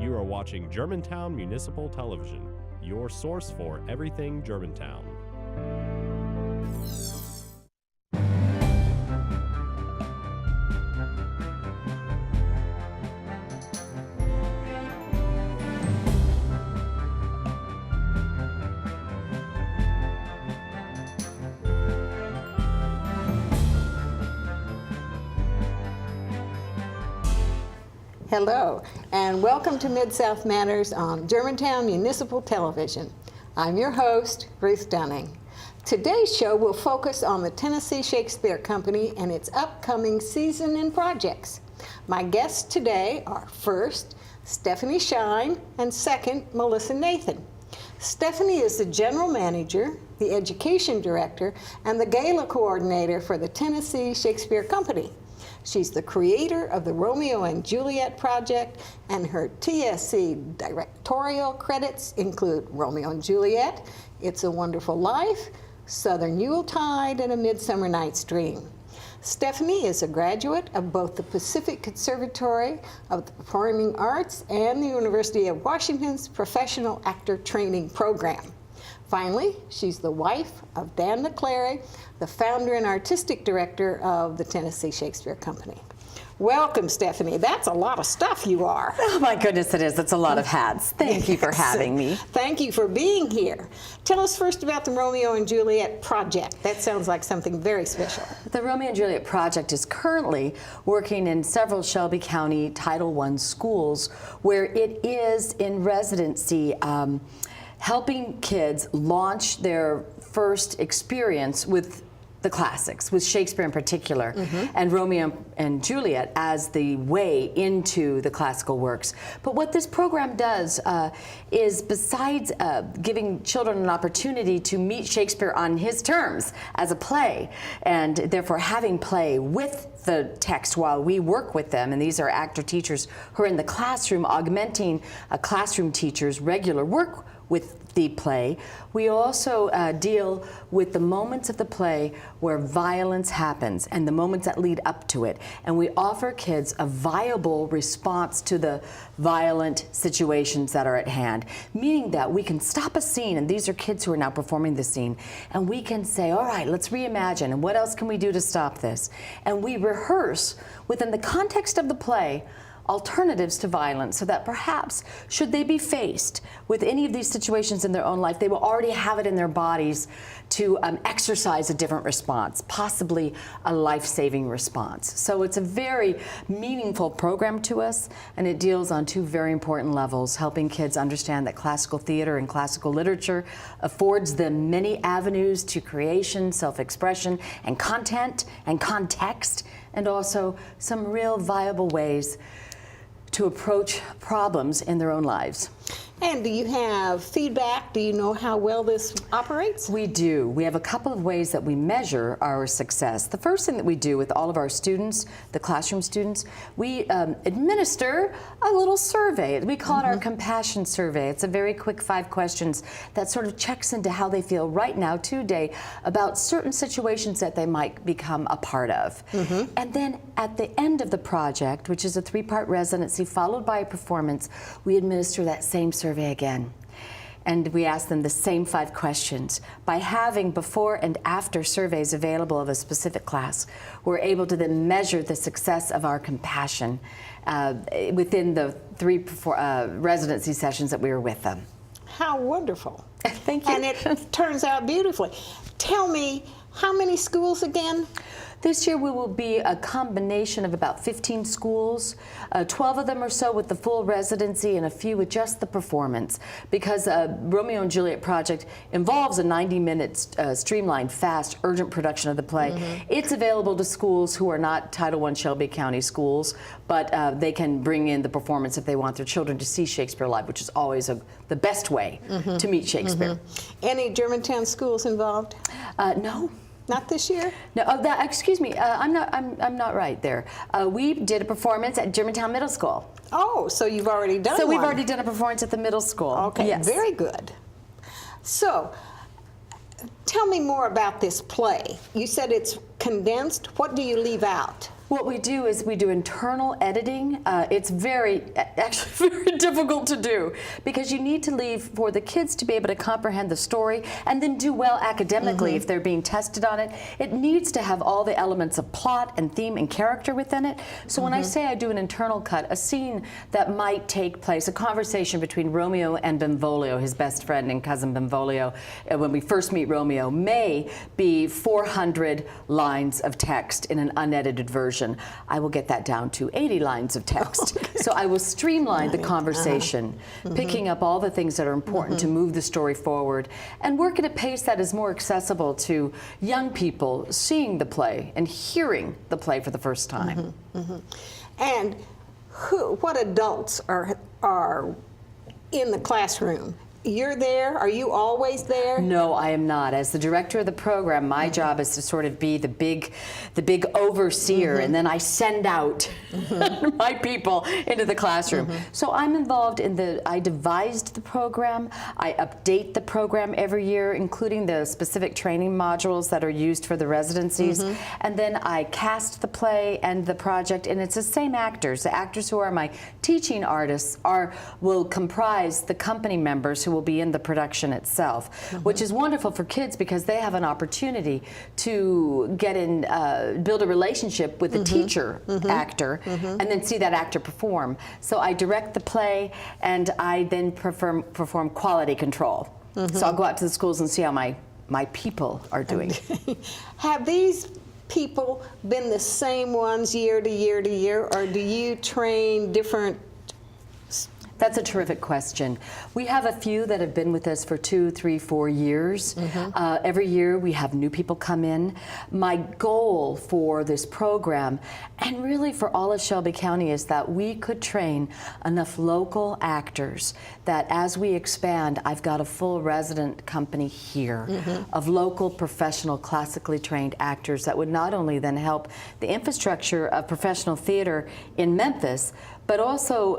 You are watching Germantown Municipal Television, your source for everything Germantown. Hello, and welcome to MidSouth Matters on Germantown Municipal Television. I'm your host, Ruth Dunning. Today's show will focus on the Tennessee Shakespeare Company and its upcoming season and projects. My guests today are first, Stephanie Shine, and second, Melissa Nathan. Stephanie is the General Manager, the Education Director, and the Gala Coordinator for the Tennessee Shakespeare Company. She's the creator of the Romeo and Juliet project, and her TSC directorial credits include Romeo and Juliet, It's a Wonderful Life, Southern Yuletide, and A Midsummer Night's Dream. Stephanie is a graduate of both the Pacific Conservatory of the Performing Arts and the University of Washington's Professional Actor Training Program. Finally, she's the wife of Dan McClary, the founder and artistic director of the Tennessee Shakespeare Company. Welcome, Stephanie. That's a lot of stuff you are. Oh my goodness, it is. It's a lot of hats. Thank you for having me. Thank you for being here. Tell us first about the Romeo and Juliet project. That sounds like something very special. The Romeo and Juliet project is currently working in several Shelby County Title I schools where it is in residency helping kids launch their first experience with the classics, with Shakespeare in particular, and Romeo and Juliet as the way into the classical works. But what this program does is, besides giving children an opportunity to meet Shakespeare on his terms as a play, and therefore having play with the text while we work with them, and these are actor teachers who are in the classroom augmenting a classroom teacher's regular work with the play, we also deal with the moments of the play where violence happens and the moments that lead up to it. And we offer kids a viable response to the violent situations that are at hand, meaning that we can stop a scene, and these are kids who are now performing the scene, and we can say, all right, let's reimagine, and what else can we do to stop this? And we rehearse within the context of the play alternatives to violence, so that perhaps, should they be faced with any of these situations in their own life, they will already have it in their bodies to exercise a different response, possibly a life-saving response. So it's a very meaningful program to us, and it deals on two very important levels, helping kids understand that classical theater and classical literature affords them many avenues to creation, self-expression, and content and context, and also some real viable ways to approach problems in their own lives. And do you have feedback? Do you know how well this operates? We do. We have a couple of ways that we measure our success. The first thing that we do with all of our students, the classroom students, we administer a little survey. We call it our compassion survey. It's a very quick 5 questions that sort of checks into how they feel right now today about certain situations that they might become a part of. And then at the end of the project, which is a 3-part residency followed by a performance, we administer that same survey again. And we ask them the same 5 questions. By having before and after surveys available of a specific class, we're able to then measure the success of our compassion within the 3 residency sessions that we were with them. How wonderful. Thank you. And it turns out beautifully. Tell me, how many schools again? This year we will be a combination of about 15 schools, 12 of them or so with the full residency and a few with just the performance, because Romeo and Juliet project involves a 90-minute streamlined, fast, urgent production of the play. It's available to schools who are not Title I Shelby County schools, but they can bring in the performance if they want their children to see Shakespeare live, which is always the best way to meet Shakespeare. Any Germantown schools involved? No. Not this year? No, excuse me, I'm not right there. We did a performance at Germantown Middle School. Oh, so you've already done one. So we've already done a performance at the middle school. Okay, yes. Very good. So, tell me more about this play. You said it's condensed. What do you leave out? What we do is we do internal editing. It's actually very difficult to do because you need to leave for the kids to be able to comprehend the story and then do well academically if they're being tested on it. It needs to have all the elements of plot and theme and character within it. So when I say I do an internal cut, a scene that might take place, a conversation between Romeo and Benvolio, his best friend and cousin Benvolio, when we first meet Romeo, may be 400 lines of text in an unedited version. I will get that down to 80 lines of text. Okay. So I will streamline the conversation, picking up all the things that are important to move the story forward, and work at a pace that is more accessible to young people seeing the play and hearing the play for the first time. And what adults are in the classroom? You're there? Are you always there? No, I am not. As the director of the program, my job is to sort of be the big overseer, and then I send out my people into the classroom. So I'm involved in I devised the program. I update the program every year, including the specific training modules that are used for the residencies. And then I cast the play and the project, and it's the same actors. The actors who are my teaching artists will comprise the company members who will be in the production itself, which is wonderful for kids because they have an opportunity to get in, build a relationship with the teacher actor, and then see that actor perform. So I direct the play, and I then perform quality control. So I'll go out to the schools and see how my people are doing. Have these people been the same ones year to year to year, or do you train different? That's a terrific question. We have a few that have been with us for 2, 3, 4 years. Every year we have new people come in. My goal for this program, and really for all of Shelby County, is that we could train enough local actors that as we expand, I've got a full resident company here of local, professional, classically trained actors that would not only then help the infrastructure of professional theater in Memphis, but also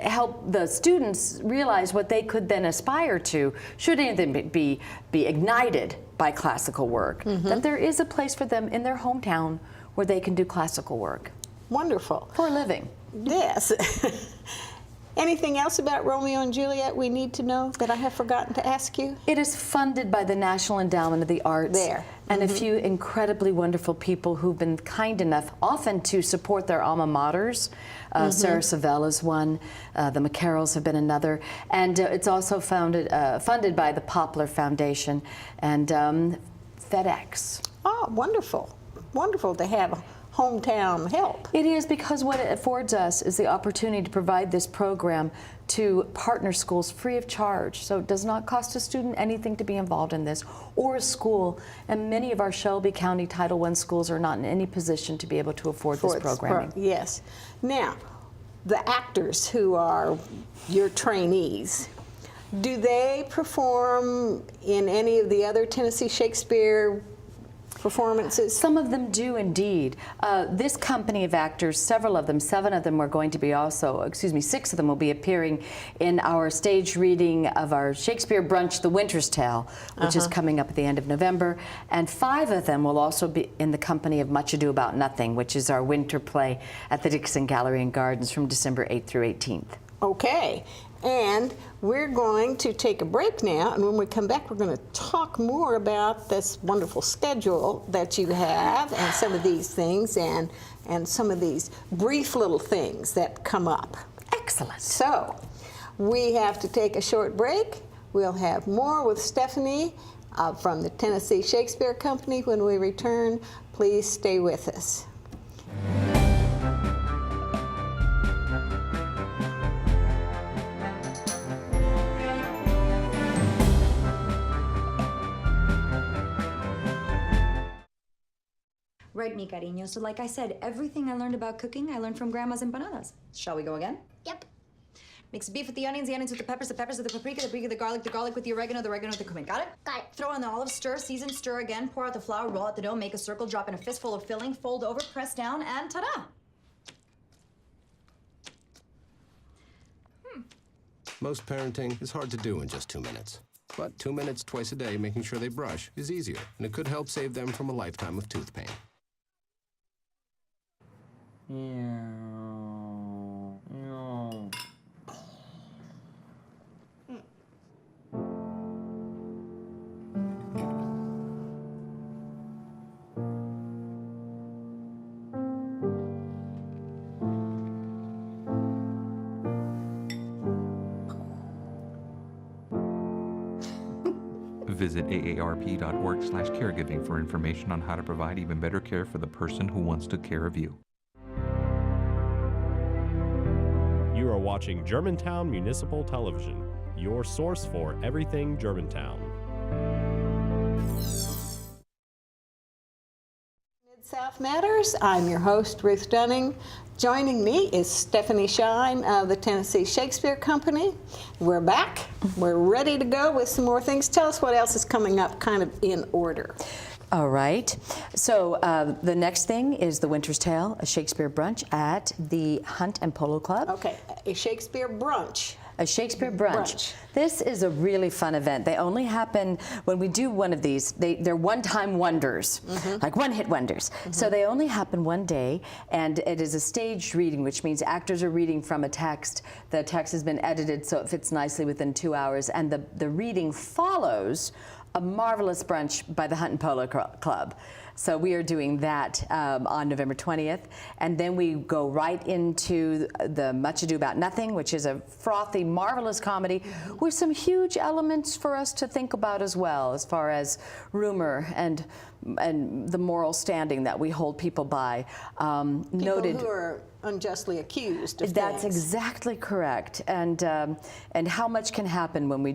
help the students realize what they could then aspire to should anything be ignited by classical work, that there is a place for them in their hometown where they can do classical work. Wonderful. For a living. Yes. Anything else about Romeo and Juliet we need to know that I have forgotten to ask you? It is funded by the National Endowment of the Arts. And a few incredibly wonderful people who've been kind enough often to support their alma maters. Sarah Savelle is one, the McCarrolls have been another, and it's also funded by the Poplar Foundation and FedEx. Oh, wonderful. Wonderful to have hometown help. It is, because what it affords us is the opportunity to provide this program to partner schools free of charge. So it does not cost a student anything to be involved in this, or a school. And many of our Shelby County Title I schools are not in any position to be able to afford this programming. Yes. Now, the actors who are your trainees, do they perform in any of the other Tennessee Shakespeare performances? Some of them do indeed. This company of actors, several of them, 7 of them are going to be also, 6 of them will be appearing in our stage reading of our Shakespeare Brunch, The Winter's Tale, which is coming up at the end of November. And 5 of them will also be in the company of Much Ado About Nothing, which is our winter play at the Dixon Gallery and Gardens from December 8th through 18th. Okay. And we're going to take a break now, and when we come back, we're going to talk more about this wonderful schedule that you have and some of these things and some of these brief little things that come up. Excellent. So we have to take a short break. We'll have more with Stephanie from the Tennessee Shakespeare Company when we return. Please stay with us. Right, mi cariño. So like I said, everything I learned about cooking, I learned from Grandma's empanadas. Shall we go again? Yep. Mix the beef with the onions with the peppers with the paprika with the garlic with the oregano with the cumin. Got it? Got it. Throw in the olives, stir, season, stir again, pour out the flour, roll out the dough, make a circle, drop in a fistful of filling, fold over, press down, and ta-da! Most parenting is hard to do in just 2 minutes. But 2 minutes twice a day making sure they brush is easier, and it could help save them from a lifetime of tooth pain. Visit aarp.org/caregiving for information on how to provide even better care for the person who wants to care of you. You are watching Germantown Municipal Television, your source for everything Germantown. MidSouth Matters. I'm your host, Ruth Dunning. Joining me is Stephanie Shine of the Tennessee Shakespeare Company. We're back. We're ready to go with some more things. Tell us what else is coming up kind of in order. All right. So the next thing is The Winter's Tale, a Shakespeare brunch at the Hunt and Polo Club. Okay, a Shakespeare brunch. A Shakespeare brunch. This is a really fun event. They only happen when we do one of these. They're one-time wonders, like one-hit wonders. So they only happen one day, and it is a staged reading, which means actors are reading from a text. The text has been edited so it fits nicely within 2 hours, and the reading follows a marvelous brunch by the Hunt and Polo Club. So we are doing that on November 20th. And then we go right into the Much Ado About Nothing, which is a frothy, marvelous comedy with some huge elements for us to think about as well, as far as rumor and the moral standing that we hold people by. People who are unjustly accused of That's things. exactly correct, and how much can happen when we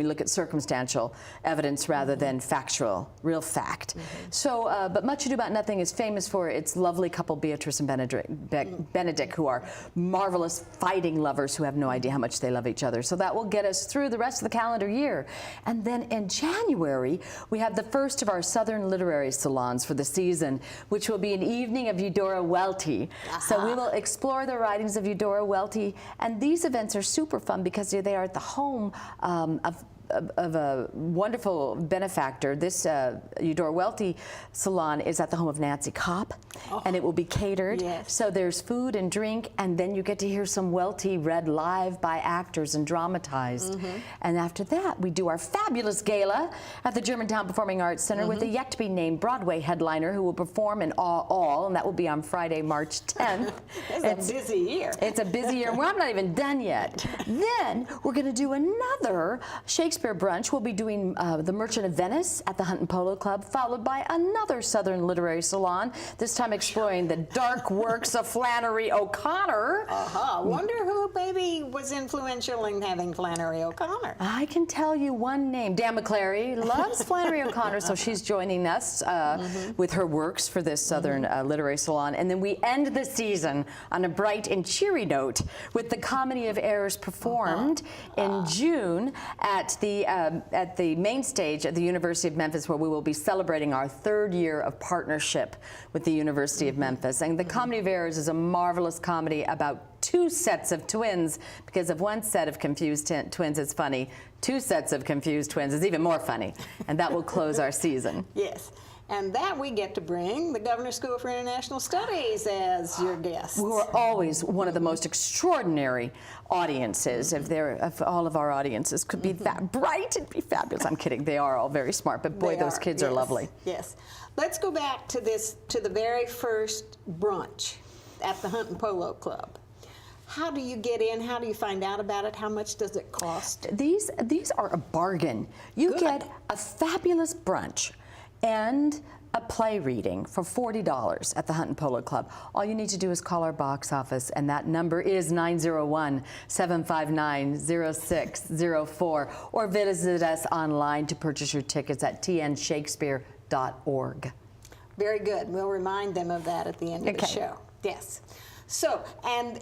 look at circumstantial evidence rather than factual, real fact. So, but Much Ado About Nothing is famous for its lovely couple, Beatrice and Benedict, who are marvelous fighting lovers who have no idea how much they love each other. So that will get us through the rest of the calendar year. And then in January, we have the first of our Southern literary salons for the season, which will be an evening of Eudora Welty. So we will explore the writings of Eudora Welty, and these events are super fun because they are at the home of a wonderful benefactor. This Eudora Welty salon is at the home of Nancy Kopp, and it will be catered. Yes. So there's food and drink, and then you get to hear some Welty read live by actors and dramatized. And after that, we do our fabulous gala at the Germantown Performing Arts Center with a yet-to-be-named Broadway headliner who will perform in all, and that will be on Friday, March 10th. It's a busy year. It's a busy year. Well, I'm not even done yet. Then we're going to do another Shakespeare brunch. We'll be doing The Merchant of Venice at the Hunt and Polo Club, followed by another Southern literary salon, this time exploring the dark works of Flannery O'Connor. Wonder who maybe was influential in having Flannery O'Connor. I can tell you one name. Dan McClary loves Flannery O'Connor, so she's joining us with her works for this Southern literary salon. And then we end the season on a bright and cheery note with the Comedy of Errors performed in June at the main stage at the University of Memphis, where we will be celebrating our 3rd year of partnership with the University of Memphis. And the Comedy of Errors is a marvelous comedy about 2 sets of twins, because if one set of confused twins is funny, 2 sets of confused twins is even more funny. And that will close our season. Yes. And that we get to bring the Governor's School for International Studies as your guests. Who are always one of the most extraordinary audiences. If all of our audiences could be that bright and be fabulous. I'm kidding. They are all very smart, but boy, those kids are lovely. Yes. Let's go back to the very first brunch at the Hunt and Polo Club. How do you get in? How do you find out about it? How much does it cost? These are a bargain. You get a fabulous brunch and a play reading for $40 at the Hunt and Polo Club. All you need to do is call our box office, and that number is 901-759-0604, or visit us online to purchase your tickets at tnshakespeare.org. Very good. We'll remind them of that at the end of the show. Yes. So, and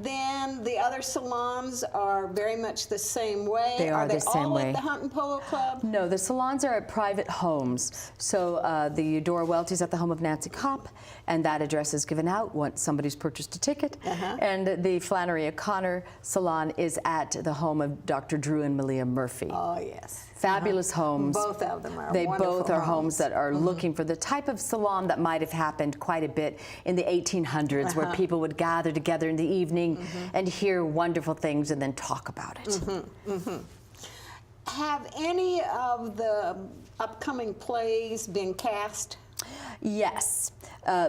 then the other salons are very much the same way. They are the same way. At the Hunt and Polo Club? No, the salons are at private homes. So the Eudora Welty's at the home of Nancy Kopp, and that address is given out once somebody's purchased a ticket. And the Flannery O'Connor salon is at the home of Dr. Drew and Malia Murphy. Oh, yes. Fabulous homes. Both of them are They wonderful both are homes that are looking for the type of salon that might have happened quite a bit in the 1800s, where people would gather together in the evening and hear wonderful things and then talk about it. Have any of the upcoming plays been cast? Yes.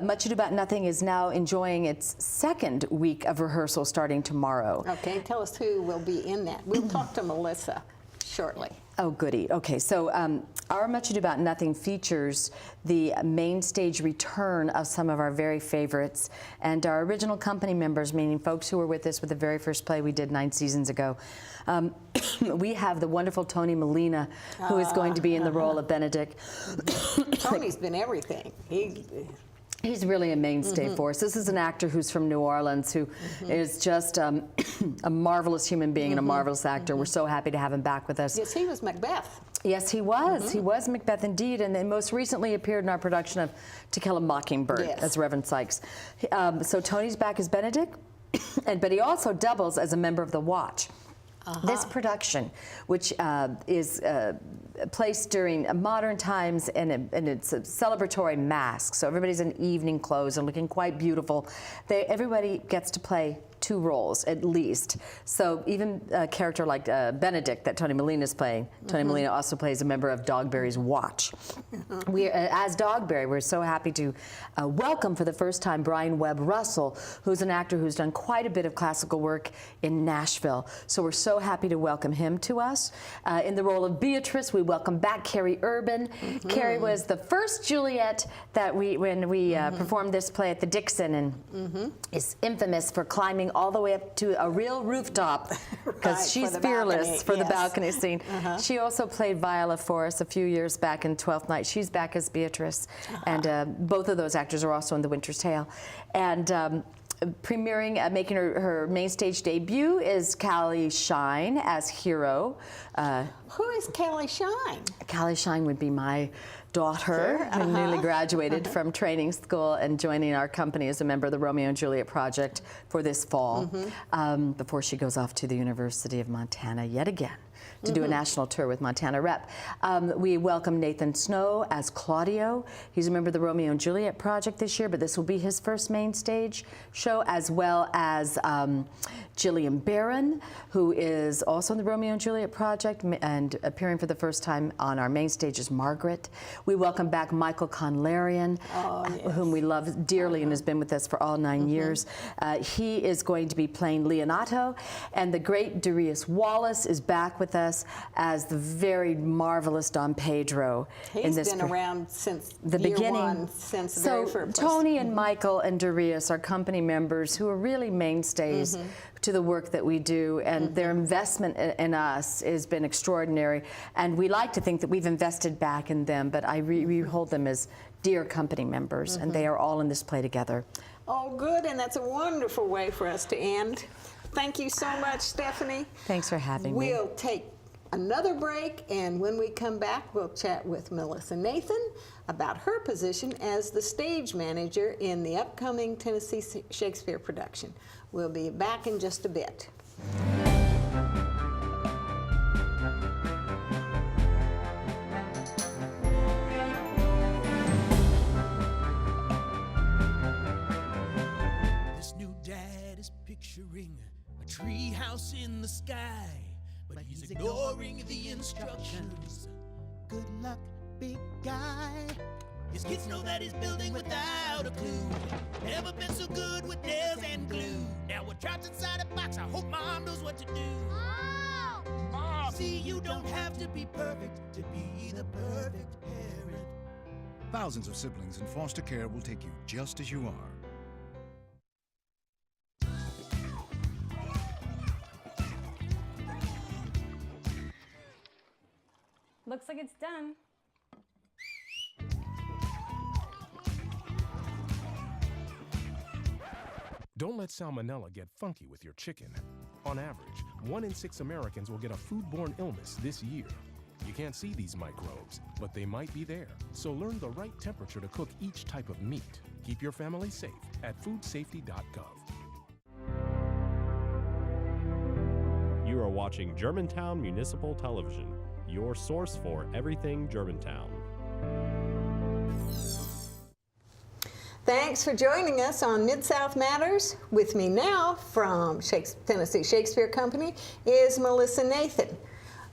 Much Ado About Nothing is now enjoying its 2nd week of rehearsal starting tomorrow. Okay, tell us who will be in that. We'll talk to Melissa. shortly. Oh, goody. Okay, so our Much Ado About Nothing features the main stage return of some of our very favorites and our original company members, meaning folks who were with us with the very first play we did 9 seasons ago. We have the wonderful Tony Molina, who is going to be in the role of Benedict. Tony's been everything. He's really a mainstay for us. This is an actor who's from New Orleans who is just a marvelous human being and a marvelous actor. We're so happy to have him back with us. Yes, he was Macbeth. Yes, he was. He was Macbeth indeed, and then most recently appeared in our production of To Kill a Mockingbird as Reverend Sykes. So Tony's back as Benedict, but he also doubles as a member of the Watch. This production, which is placed during modern times, and it's a celebratory mask, so everybody's in evening clothes and looking quite beautiful. Everybody gets to play 2 roles at least. So even a character like Benedict that Tony Molina is playing, Tony Molina also plays a member of Dogberry's Watch. As Dogberry, we're so happy to welcome for the first time Brian Webb Russell, who's an actor who's done quite a bit of classical work in Nashville. So we're so happy to welcome him to us. In the role of Beatrice, we welcome back Carrie Urban. Carrie was the first Juliet that when we performed this play at the Dixon, and is infamous for climbing all the way up to a real rooftop because she's fearless for the balcony scene. She also played Viola for us a few years back in Twelfth Night. She's back as Beatrice, and both of those actors are also in The Winter's Tale. And premiering, making her main stage debut is Callie Shine as Hero. Who is Callie Shine? Callie Shine would be my daughter, who newly graduated from training school and joining our company as a member of the Romeo and Juliet project for this fall, before she goes off to the University of Montana yet again to do a national tour with Montana Rep. We welcome Nathan Snow as Claudio. He's a member of the Romeo and Juliet project this year, but this will be his first main stage show, as well as Jillian Barron, who is also in the Romeo and Juliet project and appearing for the first time on our main stage as Margaret. We welcome back Michael Conlarian, whom we love dearly and has been with us for all 9 years. He is going to be playing Leonato, and the great Darius Wallace is back with us as the very marvelous Don Pedro. He's been around since the beginning, since the very first. Tony and Michael and Darius are company members who are really mainstays to the work that we do, and their investment in us has been extraordinary, and we like to think that we've invested back in them, but we hold them as dear company members, and they are all in this play together. Oh, good, and that's a wonderful way for us to end. Thank you so much, Stephanie. Thanks for having me. We'll take another break, and when we come back, we'll chat with Melissa Nathan about her position as the stage manager in the upcoming Tennessee Shakespeare production. We'll be back in just a bit. This new dad is picturing a tree house in the sky, but he's ignoring the instructions. Good luck, big guy. His kids know that he's building without a clue. Never been so good with nails and glue. Now we're trapped inside a box. I hope mom knows what to do. Mom! See, you don't have to be perfect to be the perfect parent. Thousands of siblings in foster care will take you just as you are. Looks like it's done. Don't let salmonella get funky with your chicken. On average, 1 in 6 Americans will get a foodborne illness this year. You can't see these microbes, but they might be there. So learn the right temperature to cook each type of meat. Keep your family safe at foodsafety.gov. You are watching Germantown Municipal Television, your source for everything Germantown. Thanks for joining us on MidSouth Matters. With me now from Tennessee Shakespeare Company is Melissa Nathan.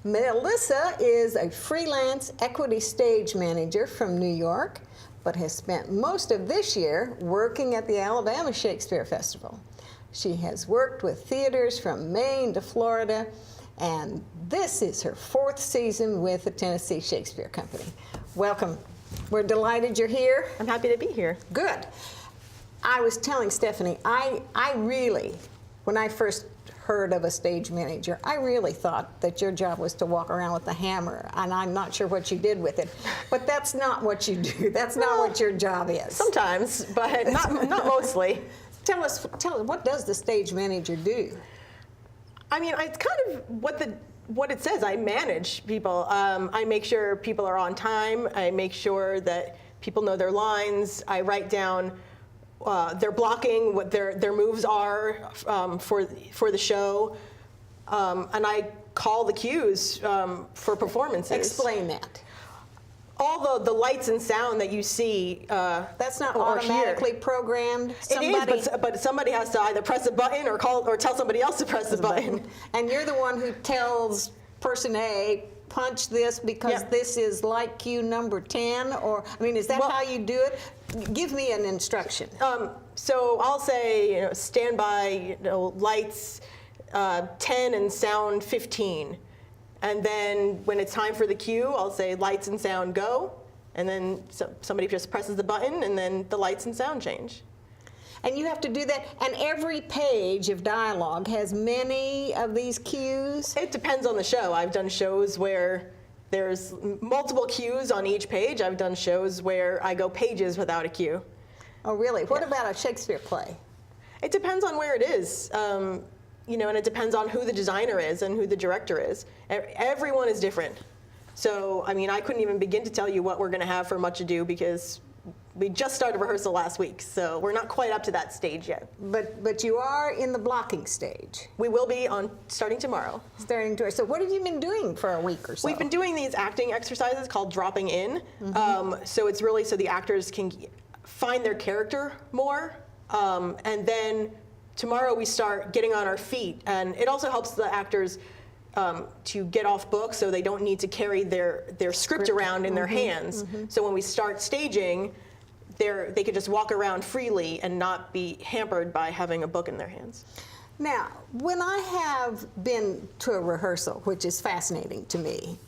Melissa is a freelance equity stage manager from New York, but has spent most of this year working at the Alabama Shakespeare Festival. She has worked with theaters from Maine to Florida and this is her 4th season with the Tennessee Shakespeare Company. Welcome. We're delighted you're here. I'm happy to be here. Good. I was telling Stephanie, I really, when I first heard of a stage manager, I really thought that your job was to walk around with a hammer, and I'm not sure what you did with it. But that's not what you do. That's not what your job is. Sometimes, but not mostly. Tell us, what does the stage manager do? I mean, it's kind of what it says. I manage people. I make sure people are on time. I make sure that people know their lines. I write down their blocking, what their moves are for the show, and I call the cues for performances. Explain that. All the lights and sound that you see. That's not automatically programmed. It is, but somebody has to either press a button or tell somebody else to press the button. And you're the one who tells person A, punch this because this is like cue number 10, or I mean, is that how you do it? Give me an instruction. So I'll say, stand by, lights 10 and sound 15. And then when it's time for the cue, I'll say lights and sound go. And then somebody just presses the button and then the lights and sound change. And you have to do that, and every page of dialogue has many of these cues? It depends on the show. I've done shows where there's multiple cues on each page. I've done shows where I go pages without a cue. Oh, really? What about a Shakespeare play? It depends on where it is. And it depends on who the designer is and who the director is. Everyone is different. So, I mean, I couldn't even begin to tell you what we're going to have for Much Ado because we just started rehearsal last week, so we're not quite up to that stage yet. But you are in the blocking stage. We will be starting tomorrow. So what have you been doing for a week or so? We've been doing these acting exercises called dropping in. So it's really so the actors can find their character more. And then tomorrow we start getting on our feet. And it also helps the actors to get off book so they don't need to carry their script around in their hands. So when we start staging, they could just walk around freely and not be hampered by having a book in their hands. Now, when I have been to a rehearsal, which is fascinating to me,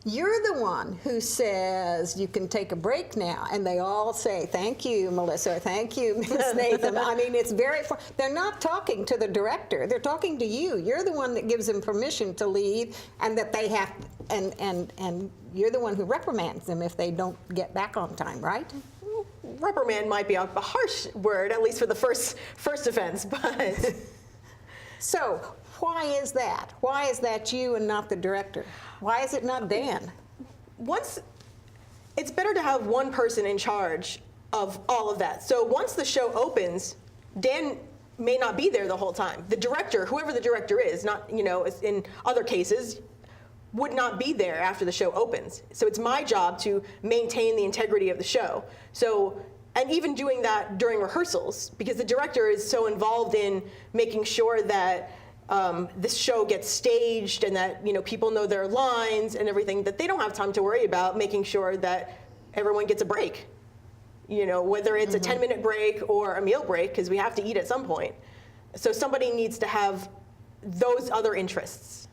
you're the one who says you can take a break now, and they all say, thank you, Melissa, or thank you, Ms. Nathan. I mean, it's very fun. They're not talking to the director. They're talking to you. You're the one that gives them permission to leave, and that they have, and you're the one who reprimands them if they don't get back on time, right? Reprimand might be a harsh word, at least for the first offense, but. So, why is that? Why is that you and not the director? Why is it not Dan? It's better to have one person in charge of all of that. So once the show opens, Dan may not be there the whole time. The director, whoever the director is, not, in other cases, would not be there after the show opens. So it's my job to maintain the integrity of the show. So, and even doing that during rehearsals, because the director is so involved in making sure that this show gets staged and that people know their lines and everything, that they don't have time to worry about making sure that everyone gets a break. Whether it's a 10-minute break or a meal break, because we have to eat at some point. So somebody needs to have those other interests.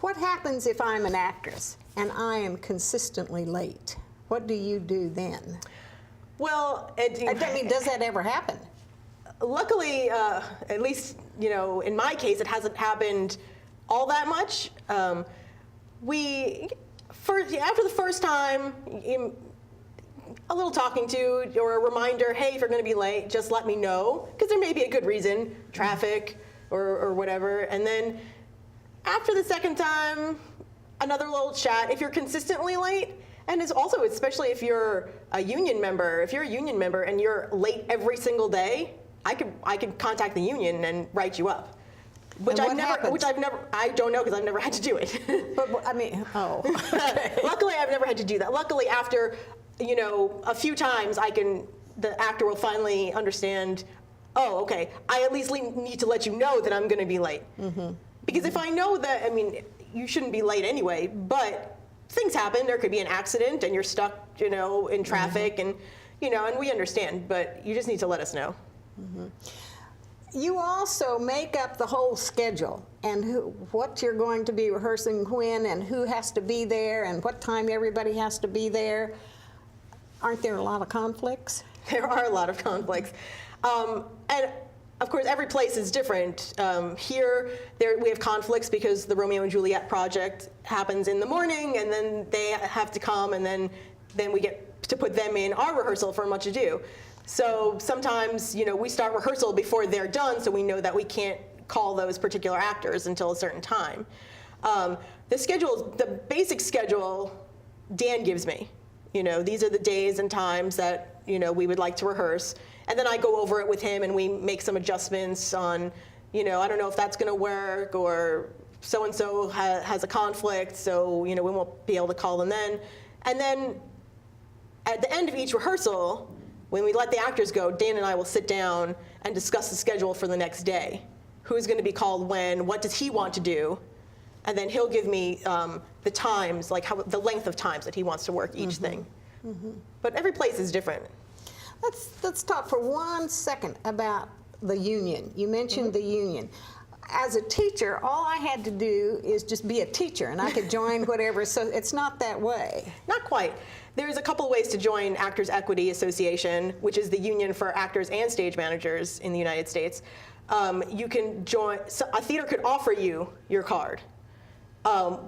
What happens if I'm an actress and I am consistently late? What do you do then? Well, does that ever happen? Luckily, at least in my case, it hasn't happened all that much. After the first time, a little talking to or a reminder, hey, if you're going to be late, just let me know, because there may be a good reason, traffic or whatever. And then after the second time, another little chat. If you're consistently late, and it's also, especially if you're a union member, and you're late every single day, I could contact the union and write you up. I don't know, because I've never had to do it. But I mean, Luckily, I've never had to do that. Luckily, after a few times, the actor will finally understand. Oh, okay. I at least need to let you know that I'm going to be late. Because if I know that, you shouldn't be late anyway. But things happen. There could be an accident, and you're stuck, in traffic, and and we understand. But you just need to let us know. You also make up the whole schedule and what you're going to be rehearsing when and who has to be there and what time everybody has to be there. Aren't there a lot of conflicts? There are a lot of conflicts. And of course, every place is different. Here, we have conflicts because the Romeo and Juliet project happens in the morning, and then they have to come, and then we get to put them in our rehearsal for Much Ado. So sometimes, we start rehearsal before they're done, so we know that we can't call those particular actors until a certain time. The basic schedule, Dan gives me. These are the days and times that, we would like to rehearse. And then I go over it with him and we make some adjustments on, I don't know if that's going to work, or so-and-so has a conflict, so, we won't be able to call them then. And then at the end of each rehearsal, when we let the actors go, Dan and I will sit down and discuss the schedule for the next day. Who's going to be called when, what does he want to do? And then he'll give me the times, like the length of times that he wants to work each thing. But every place is different. Let's talk for 1 second about the union. You mentioned the union. As a teacher, all I had to do is just be a teacher, and I could join whatever. So it's not that way. Not quite. There's a couple ways to join Actors Equity Association, which is the union for actors and stage managers in the United States. You can join. A theater could offer you your card,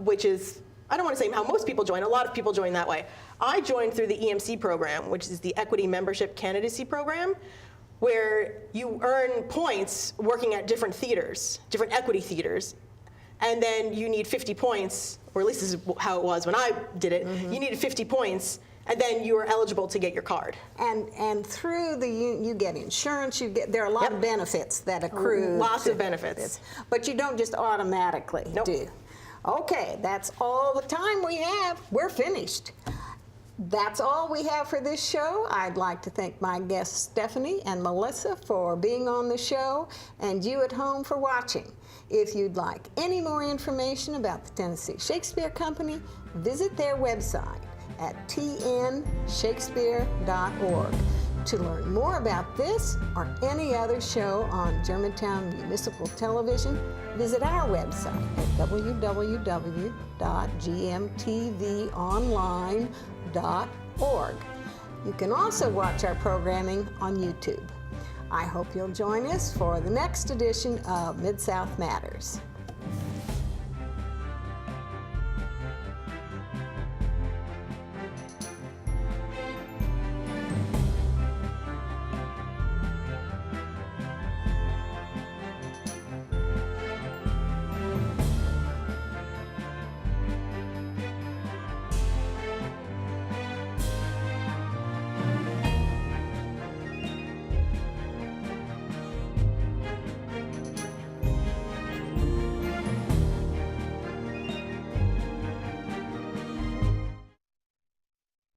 which is, I don't want to say how most people join. A lot of people join that way. I joined through the EMC program, which is the Equity Membership Candidacy Program, where you earn points working at different theaters, different equity theaters, and then you need 50 points, or at least this is how it was when I did it. You needed 50 points, and then you are eligible to get your card. And through the union, you get insurance. There are a lot of benefits that accrue. Lots of benefits. But you don't just automatically do. Okay, that's all the time we have. We're finished. That's all we have for this show. I'd like to thank my guests Stephanie and Melissa for being on the show, and you at home for watching. If you'd like any more information about the Tennessee Shakespeare Company, visit their website at tnshakespeare.org. To learn more about this or any other show on Germantown Municipal Television, visit our website at www.gmtvonline.org. You can also watch our programming on YouTube. I hope you'll join us for the next edition of MidSouth Matters.